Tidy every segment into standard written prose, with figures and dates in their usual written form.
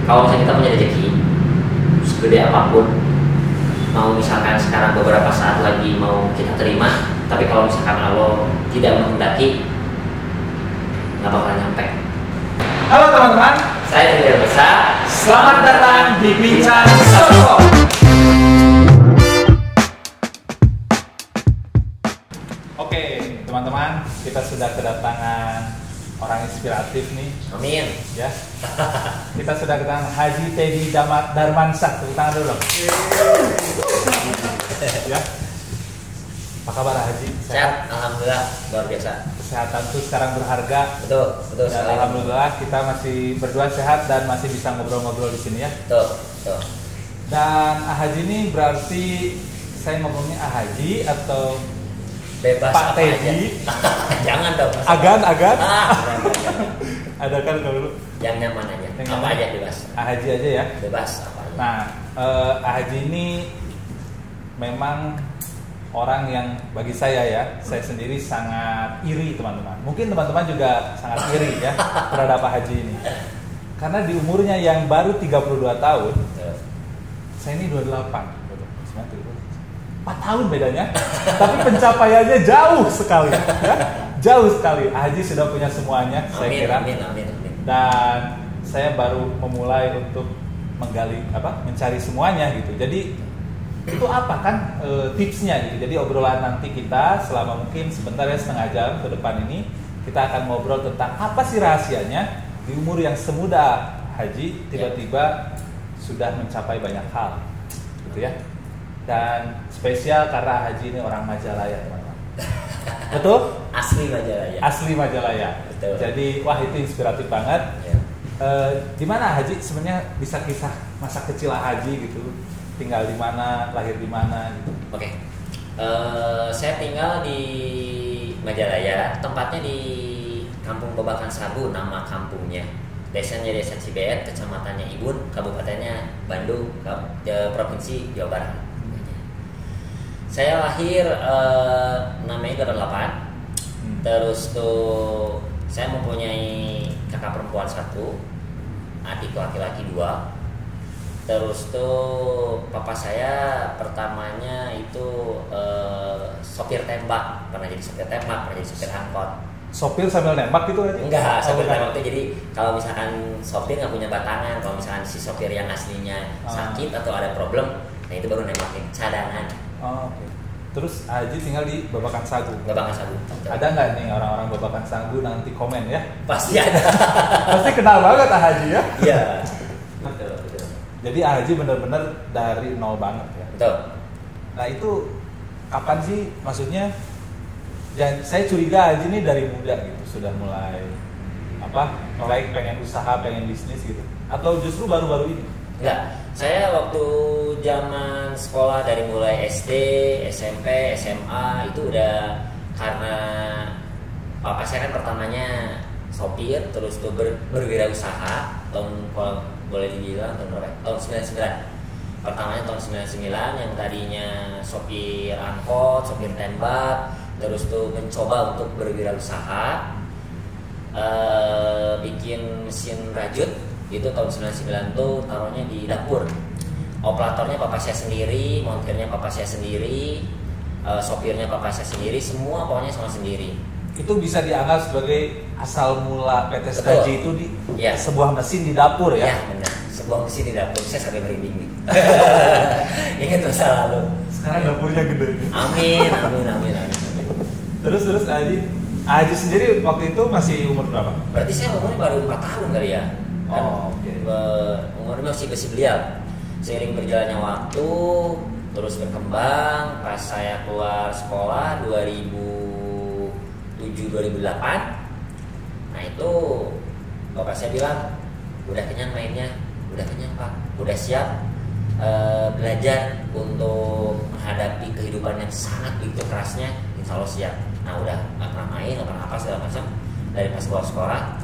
kalau misalnya kita punya rezeki segede apapun, mau misalkan sekarang beberapa saat lagi mau kita terima, tapi kalau misalkan Allah tidak menghendaki, nggak bakal nyampe. Halo teman-teman, Saya tidak besar. selamat datang di Bincang Soko. Oke, teman-teman, kita sudah kedatangan orang inspiratif nih, Amin. ya. Kita sudah kedatangan Haji Teddy Darmansyah. Tepuk tangan dulu dong. Ya. Apa kabar Haji? Sehat, alhamdulillah, luar biasa. Kesehatan tuh sekarang berharga. Betul, betul Dan sekali. alhamdulillah kita masih berdua sehat dan masih bisa ngobrol-ngobrol di sini ya. Betul, betul. Dan Haji ini berarti saya ngomongnya Haji atau Bebas Pak apa aja. Teddy? Jangan dong. Agan? Jangan. Ada kan kalau Yang nyaman aja. Yang Apa nyaman. aja bebas. Haji aja ya. Bebas apa aja. Nah, Haji ini memang orang yang bagi saya sendiri sangat iri teman-teman. Mungkin teman-teman juga sangat iri ya terhadap Pak Haji ini. Karena di umurnya yang baru 32 tahun, Betul. saya ini 28. 4 tahun bedanya, tapi pencapaiannya jauh sekali ya. Jauh sekali. Haji sudah punya semuanya, saya Amin, kira. amin, amin, amin. Dan saya baru memulai untuk mencari semuanya gitu. Jadi itu apa kan tipsnya gitu. Jadi obrolan nanti kita selama mungkin sebentar ya, setengah jam ke depan ini kita akan ngobrol tentang apa sih rahasianya di umur yang semuda Haji tiba-tiba sudah mencapai banyak hal gitu ya. Dan spesial karena Haji ini orang Majalaya teman-teman. Betul? Asli Majalaya. Asli Majalaya. Betul. Jadi wah itu inspiratif banget. Ya. Di mana Haji sebenarnya bisa kisah masa kecil Haji gitu, tinggal di mana, lahir di mana gitu. Oke. Saya tinggal di Majalaya, tempatnya di Kampung Babakan Sabu, nama kampungnya. Desanya Desa Cibeet, kecamatannya Ibun, kabupatennya Bandung, provinsi Jawa Barat. Saya lahir namanya 88. Terus tuh saya mempunyai kakak perempuan 1, adik laki-laki 2. Terus tuh papa saya pertamanya itu sopir tembak, pernah jadi sopir tembak, pernah jadi sopir angkot. Sopir sambil nembak gitu aja? Enggak, sopir bukan. tembak itu jadi kalau misalkan sopir nggak punya batangan, kalau misalkan si sopir yang aslinya sakit atau ada problem, nah itu baru nembakin cadangan. Oh, oke. Terus Haji tinggal di Babakan Sagu. Babakan Sabu. Ada nggak nih orang-orang Babakan Sagu nanti komen ya? Pasti ada. Pasti kenal banget Haji ya. Iya. Betul, betul. Jadi Haji benar-benar dari nol banget ya. Betul. Nah itu kapan sih maksudnya? Dan saya curiga Haji ini dari muda gitu sudah mulai mulai pengen usaha, pengen bisnis gitu. Atau justru baru-baru ini? Enggak. Saya waktu zaman sekolah dari mulai SD, SMP, SMA itu udah karena papa saya kan pertamanya sopir, terus tuh berwirausaha tahun kalau boleh dibilang tahun berapa? Tahun 99. Pertamanya tahun 99 yang tadinya sopir angkot, sopir tembak, terus tuh mencoba untuk berwirausaha, bikin mesin rajut. Itu tahun 99 tuh taruhnya di dapur. Operatornya papa saya sendiri, montirnya papa saya sendiri, sopirnya papa saya sendiri, semua pokoknya sama sendiri. Itu bisa dianggap sebagai asal mula PT Betul. Haji itu di Ya. sebuah mesin di dapur ya. Ya benar, sebuah mesin di dapur. Saya sampai merinding nih. Ingat masa lalu. Sekarang dapurnya gede. Amin, amin, amin, amin. Terus Haji sendiri waktu itu masih umur berapa? Berarti saya umurnya baru 4 tahun kali ya. Kan, Oh, oke. umurnya masih beliau. Seiring berjalannya waktu, terus berkembang. Pas saya keluar sekolah 2007-2008, nah itu bapak saya bilang, udah kenyang mainnya, udah kenyang pak, udah siap belajar untuk menghadapi kehidupan yang sangat begitu kerasnya, insya Allah siap. Nah udah nggak pernah main, nggak pernah apa segala macam. Dari pas keluar sekolah,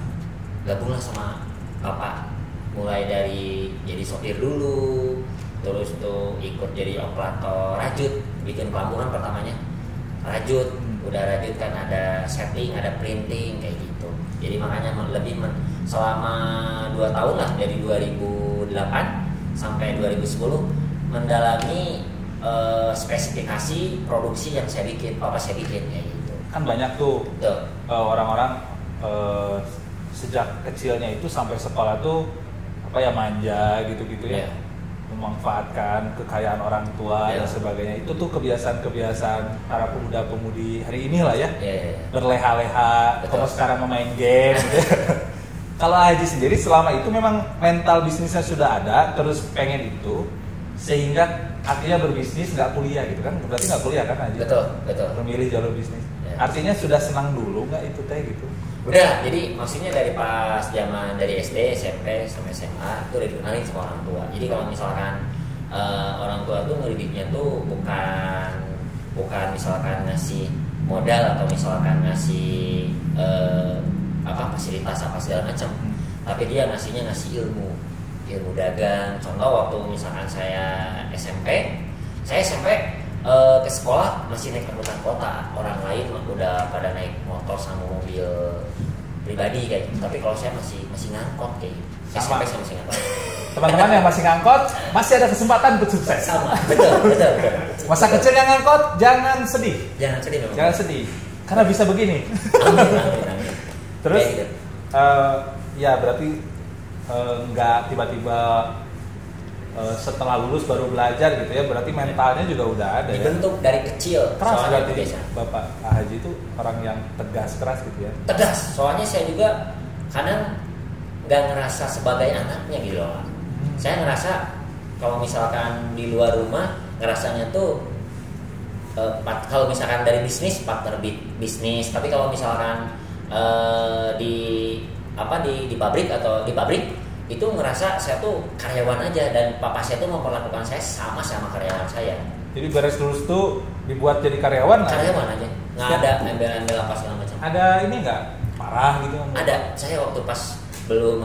gabunglah sama bapak, mulai dari jadi sopir dulu, terus tuh ikut jadi operator rajut, bikin pelaburan pertamanya rajut, udah rajut kan ada setting, ada printing kayak gitu. Jadi makanya selama 2 tahun lah dari 2005 sampai 2010 mendalami spesifikasi produksi yang saya bikin, papa saya bikin kayak gitu. Kan banyak tuh orang-orang sejak kecilnya itu sampai sekolah tuh apa ya, manja gitu-gitu ya, memanfaatkan kekayaan orang tua dan sebagainya. Itu tuh kebiasaan-kebiasaan para pemuda-pemudi hari ini lah ya, berleha-leha, kalau sekarang memain game gitu. Kalau Haji sendiri selama itu memang mental bisnisnya sudah ada, terus pengen itu, sehingga akhirnya berbisnis nggak kuliah gitu kan? Berarti nggak kuliah kan Haji? Betul. Memilih jalur bisnis. Artinya sudah senang dulu nggak itu teh gitu? Udah, jadi maksudnya dari pas zaman dari SD, SMP, sampai SMA itu udah dikenalin sama orang tua. Jadi kalau misalkan orang tua tuh ngedidiknya tuh bukan misalkan ngasih modal atau misalkan ngasih fasilitas apa segala macam, tapi dia ngasih ilmu dagang. Contoh waktu misalkan saya SMP ke sekolah masih naik angkutan kota, orang lain udah pada naik motor sama mobil pribadi kayak gitu. Tapi kalau saya masih ngangkot kayak gitu. SMP saya masih ngangkot. Teman-teman yang masih ngangkot masih ada kesempatan untuk sukses. Sama, betul. Masa kecil yang ngangkot jangan sedih. Jangan sedih. Karena bisa begini. Amin. Terus ya, gitu. Ya berarti nggak tiba-tiba setelah lulus baru belajar gitu ya, berarti mentalnya juga udah ada dibentuk dari kecil. Keras soalnya berarti Bapak Haji itu orang yang keras gitu ya? Tegas, soalnya saya juga kadang nggak ngerasa sebagai anaknya gitu loh. Saya ngerasa kalau misalkan di luar rumah ngerasanya tuh kalau misalkan dari bisnis partner bisnis, tapi kalau misalkan di pabrik itu ngerasa saya tuh karyawan aja, dan papa saya tuh memperlakukan saya sama karyawan saya. Jadi beres lulus tuh dibuat jadi karyawan aja, nggak ada embel-embel apa segala macam. Ada ini nggak parah gitu? Ada. Saya waktu pas sebelum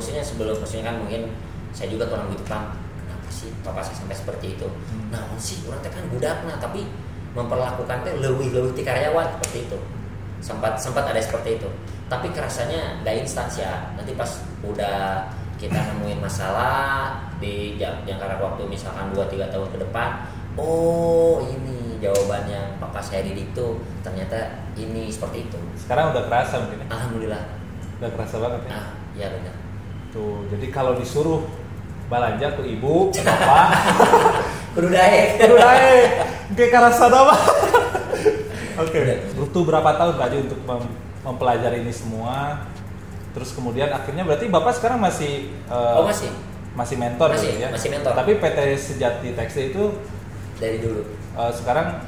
kan mungkin saya juga kurang gitu kan. Kenapa sih papa saya sampai seperti itu? Nah sih orang teh kan budakna, tapi memperlakukan teh leuwih ti karyawan seperti itu. Sempat ada seperti itu. Tapi kerasanya nggak instan ya. Nanti pas udah kita nemuin masalah di jangka waktu misalkan 2-3 tahun ke depan, oh ini jawabannya papa saya didik tuh ternyata ini seperti itu. Sekarang udah kerasa mungkin? Alhamdulillah. Udah kerasa banget ya? Ya benar. Tuh, jadi kalau disuruh belanja ke ibu, ke bapak, kudu daek, kayak kerasa apa? Oke. Butuh berapa tahun Pak Haji untuk mempelajari ini semua? Terus kemudian akhirnya berarti Bapak sekarang masih masih mentor gitu ya? Masih mentor. Tapi PT Sejati Tekstil itu dari dulu. Sekarang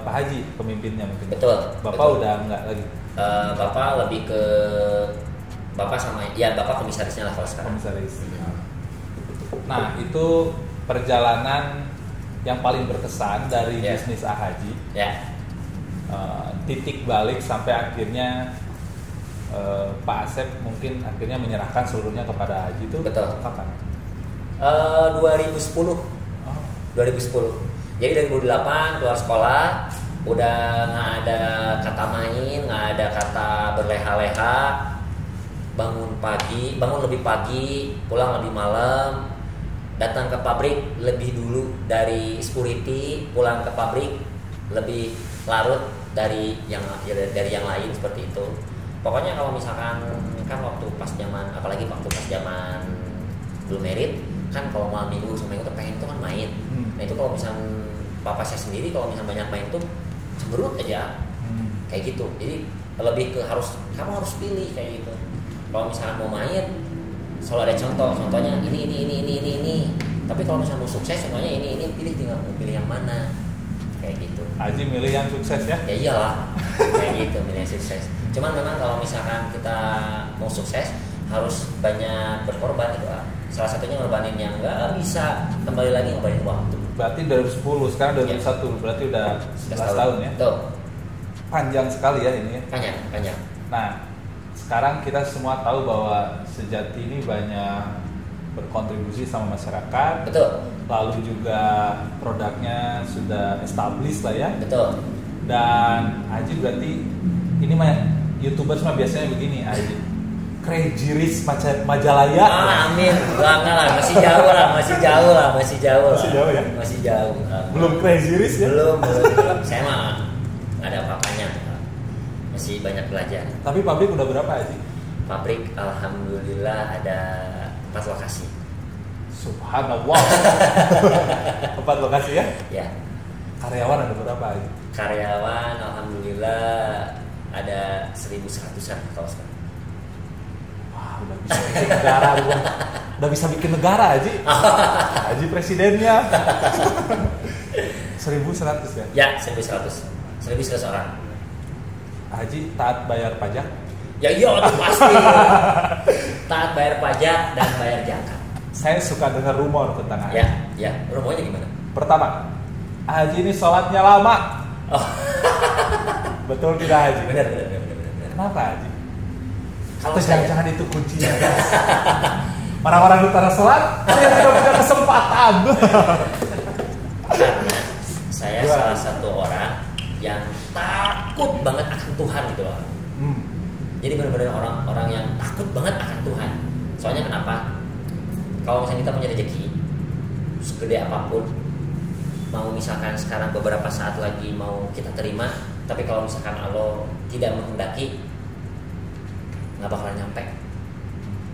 Pak Haji pemimpinnya mungkin. Betul. Bapak udah enggak lagi. Bapak lebih ke Bapak komisarisnya lah kalau sekarang. Komisaris. Nah, itu perjalanan yang paling berkesan dari bisnis Haji. Titik balik sampai akhirnya Pak Asep mungkin akhirnya menyerahkan seluruhnya kepada Haji itu. Betul. Kapan? 2010. 2010. Jadi 2008 keluar sekolah, udah nggak ada kata main, nggak ada kata berleha-leha. Bangun lebih pagi, pulang lebih malam, datang ke pabrik lebih dulu dari security, pulang ke pabrik lebih larut dari yang lain seperti itu. Pokoknya kalau misalkan kan waktu pas zaman belum merit kan, kalau malam minggu sama minggu tuh pengen tuh kan main. Nah itu kalau misalkan papa saya sendiri kalau misalkan banyak main tuh cemberut aja kayak gitu. Jadi lebih ke kamu harus pilih kayak gitu. Kalau misalkan mau main selalu ada contohnya ini. Tapi kalau misalkan mau sukses semuanya ini tinggal mau pilih yang mana kayak gitu. Haji milih yang sukses ya? Ya iyalah kayak gitu, milih yang sukses. Cuman memang kalau misalkan kita mau sukses harus banyak berkorban gitu lah. Salah satunya ngorbanin yang nggak bisa kembali lagi ngorbanin waktu. Berarti 2010, sekarang 2021 berarti udah 11 tahun ya? Tuh. Panjang sekali ya ini ya? Panjang. Nah, sekarang kita semua tahu bahwa Sejati ini banyak berkontribusi sama masyarakat. Betul. Lalu juga produknya sudah established lah ya. Betul. Dan Haji berarti ini YouTubers mah biasanya begini Haji. Crazy Rich Majalaya. Amin. Enggak lah, masih jauh lah. Masih jauh ya? Masih jauh. Belum Crazy Rich ya? Belum. Saya mah nggak ada apa-apanya. Masih banyak belajar. Tapi pabrik udah berapa aja? Pabrik alhamdulillah ada 4 lokasi. Subhanallah. 4 lokasi ya? Ya. Karyawan ada berapa aja? Karyawan alhamdulillah ada 1.100-an kalau sekarang. Wah, udah bisa bikin negara gua. Udah bisa bikin negara Haji. Haji presidennya. 1.100 kan? Ya, 1.100. 1.100 orang. Haji taat bayar pajak? Ya iya, itu pasti. Taat bayar pajak dan bayar zakat. Saya suka dengar rumor tentang Haji. Ya. Rumornya gimana? Pertama, Haji ini sholatnya lama. Oh. Betul tidak Haji? Benar. Kenapa Haji? Kalau Atau saya, jangan-jangan itu kuncinya guys. Orang-orang utara sholat, saya tidak punya kesempatan. karena saya salah satu orang yang takut banget akan Tuhan gitu loh. Jadi benar-benar orang yang takut banget akan Tuhan. Soalnya kenapa? Kalau misalnya kita punya rezeki segede apapun, mau misalkan sekarang beberapa saat lagi mau kita terima, tapi kalau misalkan Allah tidak menghendaki, nggak bakalan nyampe.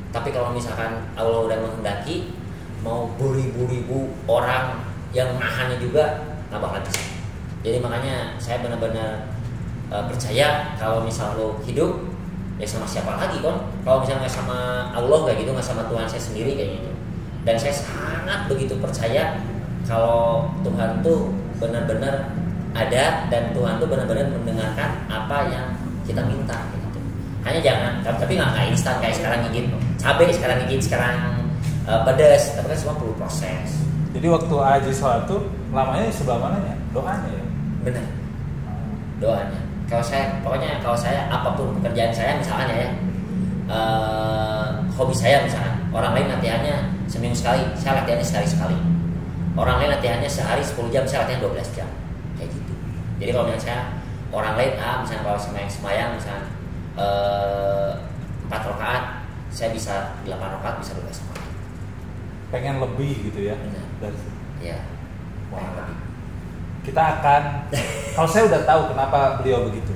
Tapi kalau misalkan Allah udah menghendaki, mau beribu-ribu orang yang nahannya juga nggak bakalan bisa. Jadi makanya saya benar-benar percaya kalau misal lo hidup ya sama siapa lagi kan? Kalau misalnya nggak sama Allah kayak gitu, nggak sama Tuhan saya sendiri kayak gitu. Dan saya sangat begitu percaya kalau Tuhan tuh benar-benar ada dan Tuhan tuh benar-benar mendengarkan apa yang kita minta gitu. Hanya jangan, tapi nggak instan kayak sekarang gigit cabai, sekarang pedas, tapi kan semua perlu proses. Jadi waktu Haji sholat tuh lamanya di sebelah mananya? Doanya ya? Benar. Doanya. Kalau saya apapun pekerjaan saya misalkan ya, hobi saya misalkan, orang lain latihannya seminggu sekali, saya latihannya sekali. Orang lain latihannya sehari 10 jam, saya latihan 12 jam. Kayak gitu. Jadi kalau misalnya saya, orang lain misalnya kalau semayang misalnya 4 rakaat, saya bisa 8 rakaat, bisa 12 rakaat. Pengen lebih gitu ya? Benar. Dari Ya. Pengen lebih. Kita akan, kalau saya udah tahu kenapa beliau begitu,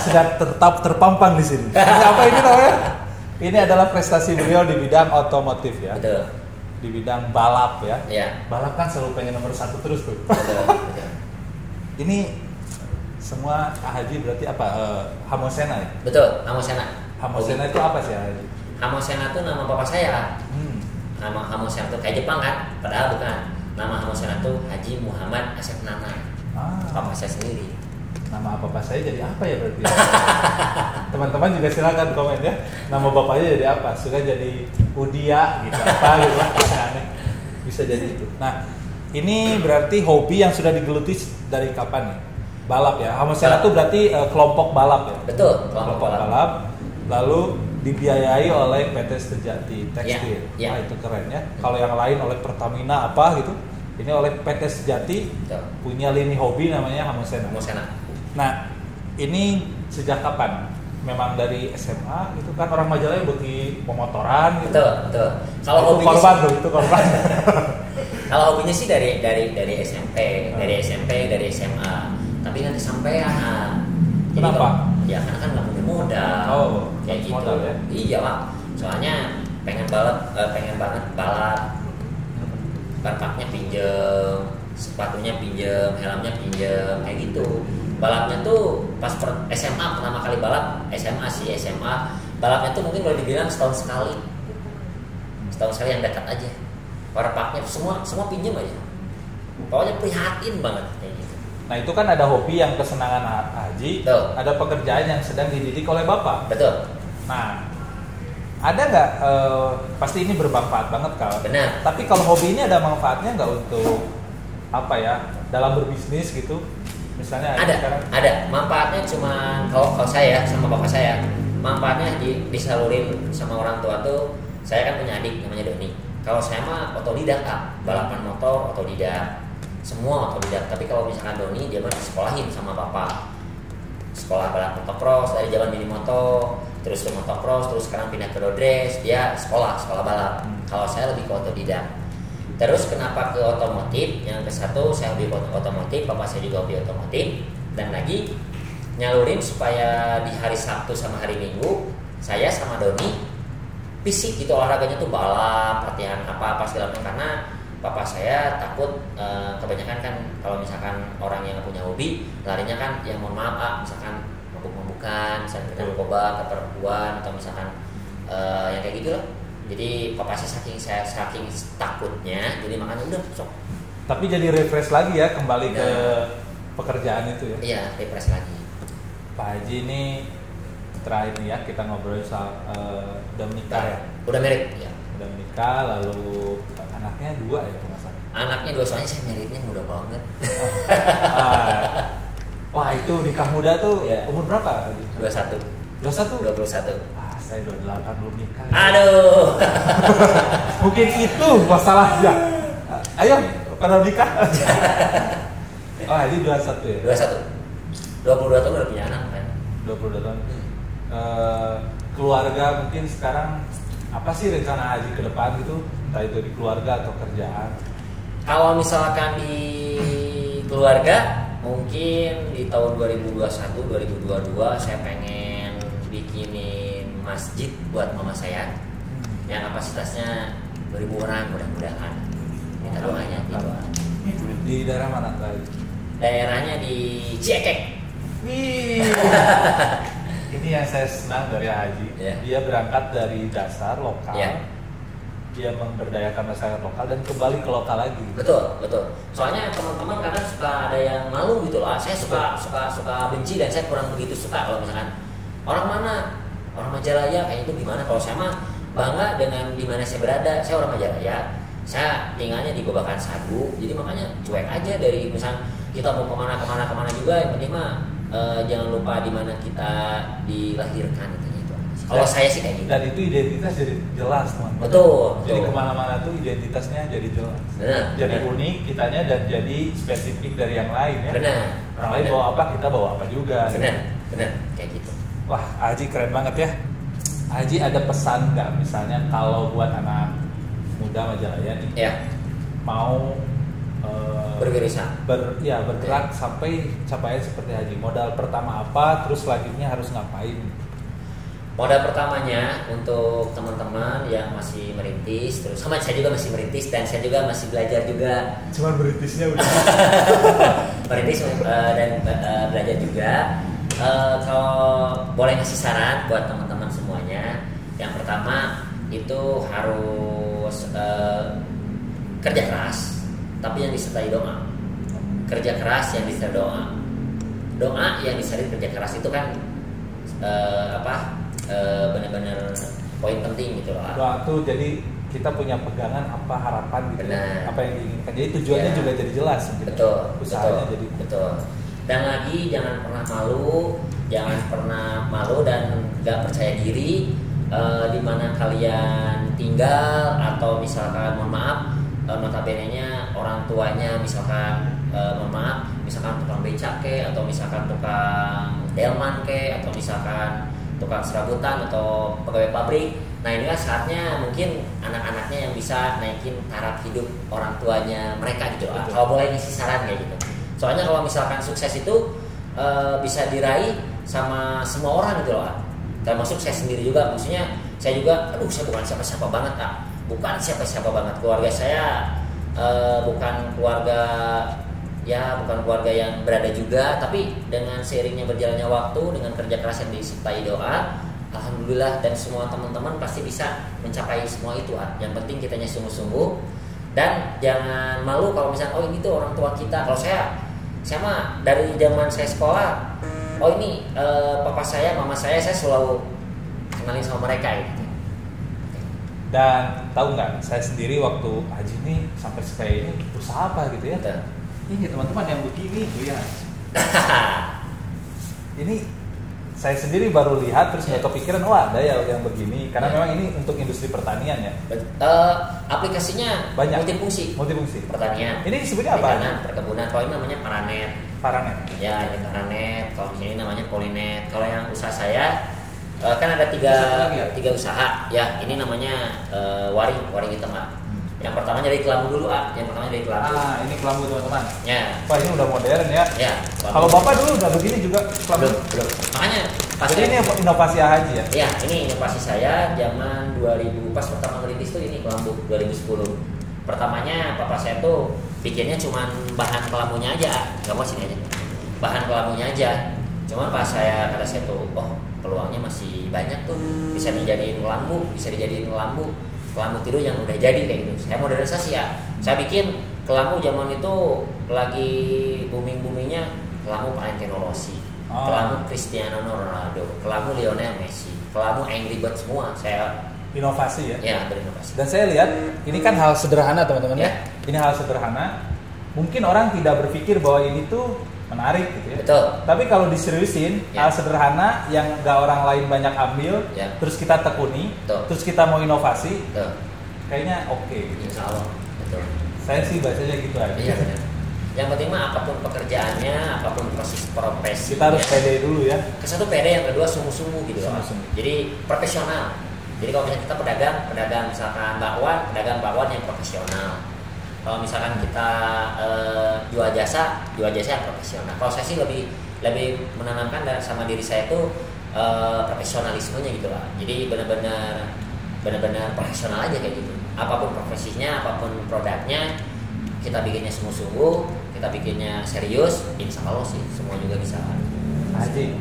sudah tetap terpampang di sini. Ini apa ini namanya? Ini adalah prestasi beliau di bidang otomotif ya. Betul. Di bidang balap ya. Iya. Balap kan selalu pengen nomor 1 terus tuh. Betul. Ini semua Haji berarti apa? Hamosena ya? Betul. Hamosena. Hamosena itu apa sih Haji? Hamosena itu nama bapak saya. Nama Hamosena itu kayak Jepang kan? Padahal bukan. Nama Hamosena itu Haji Muhammad Asep Nana. Bapak saya sendiri. Nama bapak saya jadi apa ya berarti? Teman-teman juga silakan komen ya. Nama bapaknya jadi apa? Suka jadi Udia gitu apa gitu lah. Aneh. Bisa jadi itu. Nah, ini berarti hobi yang sudah digeluti dari kapan nih? Balap ya. Hamosena itu berarti kelompok balap ya. Betul, kelompok balap. Lalu dibiayai oleh PT Sejati Tekstil. Ya. Wah, itu keren ya. Kalau yang lain oleh Pertamina apa gitu. Ini oleh PT Sejati. Betul. Punya lini hobi namanya Hamosena. Nah, ini sejak kapan? Memang dari SMA gitu kan, orang Majalaya bagi pemotoran gitu. Betul. Kalau itu korban tuh, itu korban. Kalau hobinya sih dari SMP, dari SMA. Tapi kan kesampean. Kenapa? Ya karena kan nggak punya modal. Kayak gitu. Modal ya? Iya Pak. Soalnya pengen banget balap. Barpaknya pinjem, sepatunya pinjem, helmnya pinjem, kayak gitu. Balapnya tuh pas SMA pertama kali balap, SMA balapnya tuh mungkin boleh dibilang setahun sekali yang dekat aja. Barpaknya semua pinjem aja. Pokoknya prihatin banget kayak gitu. Nah itu kan ada hobi yang kesenangan Haji, Betul. ada pekerjaan yang sedang dididik oleh Bapak. Betul. Nah, ada nggak, pasti ini bermanfaat banget kalau. Benar. Tapi kalau hobi ini ada manfaatnya nggak untuk apa ya, dalam berbisnis gitu? Misalnya ada manfaatnya, cuma kalau saya sama bapak saya, manfaatnya disalurin sama orang tua tuh. Saya kan punya adik namanya Doni. Kalau saya mah otodidak, balapan motor otodidak, semua otodidak. Tapi kalau misalkan Doni, dia mah disekolahin sama bapak, sekolah balap motocross dari zaman mini moto, terus ke motocross, terus sekarang pindah ke road race, dia sekolah balap. Kalau saya lebih ke otodidak. Terus kenapa ke otomotif? Yang ke satu saya hobi otomotif, papa saya juga hobi otomotif, dan lagi nyalurin supaya di hari Sabtu sama hari Minggu saya sama Doni fisik gitu, olahraganya tuh balap, latihan apa segala macam, karena papa saya takut kebanyakan kan kalau misalkan orang yang punya hobi larinya kan yang mohon maaf misalkan mabuk-mabukan, misalkan kena narkoba, keperluan, atau misalkan yang kayak gitu lah. Jadi papa saya saking takutnya, jadi makanya udah sok. Tapi jadi refresh lagi ya, kembali ke pekerjaan itu ya. Iya, refresh lagi. Pak Haji ini terakhir nih ya, kita ngobrol soal udah menikah ya. Udah married ya. Udah menikah, lalu anaknya 2 ya kalau nggak salah. Anaknya 2, soalnya saya meritnya muda banget. Wah itu nikah muda tuh ya. Umur berapa? 21. 21? Saya 28 belum nikah. Aduh. Mungkin itu masalahnya. Ayo pada nikah. Oh ini 21 ya? 21. 22 tahun udah punya anak kan? 22 tahun. Keluarga mungkin sekarang apa sih rencana Haji ke depan gitu? Entah itu di keluarga atau kerjaan. Kalau misalkan di keluarga, mungkin di tahun 2021, 2022 saya pengen bikinin masjid buat mama saya yang kapasitasnya 2000 orang mudah-mudahan. Minta doanya gitu. Di daerah mana tadi? Daerahnya di Ciekek. Wih. Ini yang saya senang dari Haji. Dia berangkat dari dasar lokal. Dia memberdayakan masyarakat lokal dan kembali ke lokal lagi. Betul. Soalnya teman-teman kadang suka ada yang malu gitu lah. Saya suka benci dan saya kurang begitu suka kalau misalkan orang mana, orang Majalaya kayak itu gimana. Kalau saya mah bangga dengan di mana saya berada. Saya orang Majalaya. Saya tinggalnya di Babakan Sagu. Jadi makanya cuek aja dari misal kita mau kemana juga. Yang penting mah jangan lupa di mana kita dilahirkan gitu. Kalau saya sih kayak gitu. Dan itu identitas jadi jelas teman-teman. Betul. Jadi kemana-mana tuh identitasnya jadi jelas. Jadi unik kitanya dan jadi spesifik dari yang lain ya. Benar. Orang lain bawa apa, kita bawa apa juga. Benar. Kayak gitu. Wah, Haji keren banget ya. Haji ada pesan nggak misalnya kalau buat anak muda Majalaya nih? Ya. Mau berwirausaha. Bergerak sampai capaian seperti Haji. Modal pertama apa, terus selanjutnya harus ngapain? Modal pertamanya untuk teman-teman yang masih merintis, terus sama saya juga masih merintis dan saya juga masih belajar juga. Cuman merintisnya udah. Merintis dan belajar juga. Kalau boleh ngasih saran buat teman-teman semuanya, yang pertama itu harus kerja keras, tapi yang disertai doa. Kerja keras yang disertai doa. Doa yang disertai kerja keras itu kan benar-benar poin penting gitu loh. Doa tuh jadi kita punya pegangan apa harapan gitu. Benar. Apa yang diinginkan. Jadi tujuannya juga jadi jelas gitu. Usahanya jadi betul. Dan lagi jangan pernah malu dan gak percaya diri di mana kalian tinggal, atau misalkan mohon maaf notabene-nya orang tuanya misalkan mohon maaf misalkan tukang becak atau misalkan tukang delman atau misalkan tukang serabutan atau pegawai pabrik. Nah inilah saatnya mungkin anak-anaknya yang bisa naikin taraf hidup orang tuanya mereka gitu. Kalau boleh ngisi saran kayak gitu. Soalnya kalau misalkan sukses itu bisa diraih sama semua orang gitu loh. Termasuk saya sendiri juga. Maksudnya saya juga, saya bukan siapa-siapa banget Kak. Bukan siapa-siapa banget. Keluarga saya bukan keluarga yang berada juga, tapi dengan seiringnya berjalannya waktu, dengan kerja keras yang disertai doa, alhamdulillah, dan semua teman-teman pasti bisa mencapai semua itu. Yang penting kitanya sungguh-sungguh dan jangan malu kalau misalnya ini tuh orang tua kita. Kalau saya mah dari zaman saya sekolah, ini papa saya, mama saya selalu kenalin sama mereka gitu. Dan tahu nggak, saya sendiri waktu Haji ini sampai kayak ini usaha apa gitu ya? Betul. Ini teman-teman yang begini tuh ya. Ini saya sendiri baru lihat terus nggak kepikiran ada ya yang begini karena memang ini untuk industri pertanian ya. Aplikasinya banyak, multifungsi pertanian. Ini disebutnya apa? Perkebunan. Kalau ini namanya paranet. Ya, ini paranet. Kalau di sini namanya polinet. Kalau yang usaha saya Kan ada Satu lagi ya? tiga usaha ya. Ini namanya waring hitam Pak. Yang pertama dari kelambu dulu Yang pertama dari kelambu. Ini kelambu teman-teman. Ya. Wah ini udah modern ya. Ya. Kalau bapak dulu udah begini juga kelambu. Belum. Makanya Jadi ini inovasi Haji ya? Ya, ini inovasi saya zaman 2000 pas pertama merintis tuh ini kelambu 2010. Pertamanya papa saya tuh bikinnya cuman bahan kelambunya aja, nggak mau sini aja. Bahan kelambunya aja. Cuman pas kata saya tuh, peluangnya masih banyak tuh, bisa dijadiin kelambu kelambu tidur yang udah jadi kayak gitu. Saya modernisasi ya. Saya bikin kelambu zaman itu lagi boomingnya kelambu Valentino Rossi, kelambu Cristiano Ronaldo, kelambu Lionel Messi, kelambu Angry Birds semua. Saya inovasi ya? Ya, berinovasi. Dan saya lihat ini kan hal sederhana teman-teman ya. Ya. Ini hal sederhana. Mungkin orang tidak berpikir bahwa ini tuh menarik gitu ya. Betul. Tapi kalau diseriusin, hal sederhana yang gak orang lain banyak ambil, terus kita tekuni, terus kita mau inovasi, kayaknya oke. Gitu. Insya Allah. Betul. Saya sih bacanya gitu aja. Iya benar. Yang penting mah apapun pekerjaannya, apapun proses profesi. Kita harus pede dulu ya. Kesatu pede, yang kedua sungguh-sungguh gitu loh. Jadi profesional. Jadi kalau misalnya kita pedagang misalkan bakwan yang profesional. Kalau misalkan kita jual jasa yang profesional. Kalau saya sih lebih menanamkan sama diri saya tuh profesionalismenya gitu lah. Jadi benar-benar profesional aja kayak gitu. Apapun profesinya, apapun produknya, kita bikinnya sungguh-sungguh, kita bikinnya serius, insya Allah sih semua juga bisa. Haji,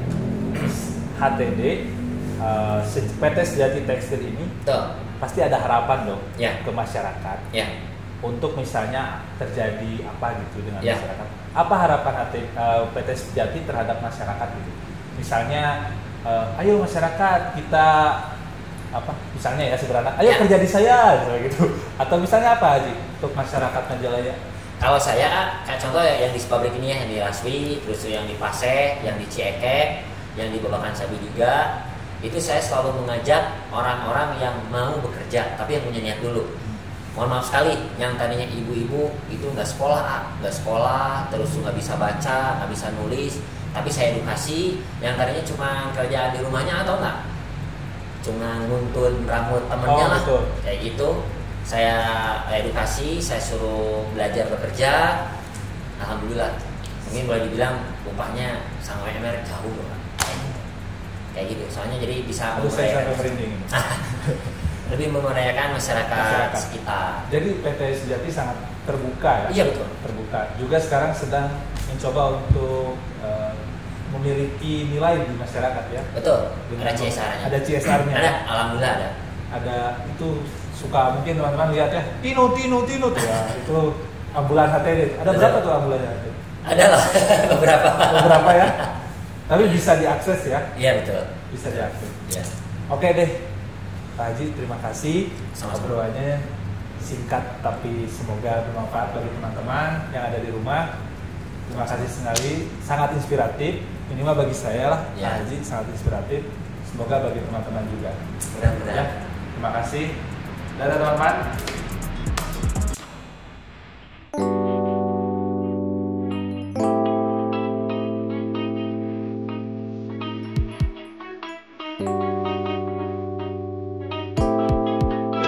HTD, PT Sejati Tekstil ini, pasti ada harapan dong ke masyarakat. Untuk misalnya terjadi apa gitu dengan masyarakat. Apa harapan PT Sejati terhadap masyarakat gitu? Misalnya, ayo masyarakat kita misalnya ya sederhana, ayo kerja di saya gitu. Atau misalnya apa Haji untuk masyarakat Majalaya? Kalau saya kayak contoh yang di pabrik ini yang di Raswi, terus yang di Paseh, yang di Ciekek, yang di Babakan Sabi juga, itu saya selalu mengajak orang-orang yang mau bekerja tapi yang punya niat dulu. Mohon maaf sekali, yang tadinya ibu-ibu itu nggak sekolah, terus nggak bisa baca, nggak bisa nulis, tapi saya edukasi. Yang tadinya cuma kerjaan di rumahnya atau nggak, cuma nguntun rambut temennya lah, kayak gitu. Saya edukasi, saya suruh belajar bekerja. Alhamdulillah, mungkin boleh dibilang upahnya sama UMR jauh loh, kayak gitu. Soalnya jadi bisa lebih memerdayakan masyarakat sekitar. Jadi PT Sejati sangat terbuka ya? Iya betul. Terbuka. Juga sekarang sedang mencoba untuk memiliki nilai di masyarakat ya? Betul. Ada CSR-nya. Ada CSR-nya. Ada, alhamdulillah ada. Ada, itu suka mungkin teman-teman lihat ya, Tino ya, itu ambulan HTD. Ada berapa tuh ambulannya HTD? Ada lah, beberapa ya. Tapi bisa diakses ya? Iya betul. Bisa diakses. Iya. Oke deh. Pak Haji, terima kasih. Obrolannya singkat tapi semoga bermanfaat bagi teman-teman yang ada di rumah. Terima kasih sekali, sangat inspiratif. Minimal bagi saya lah, Pak Haji sangat inspiratif. Semoga bagi teman-teman juga. Mudah-mudahan. Terima kasih. Dadah teman-teman.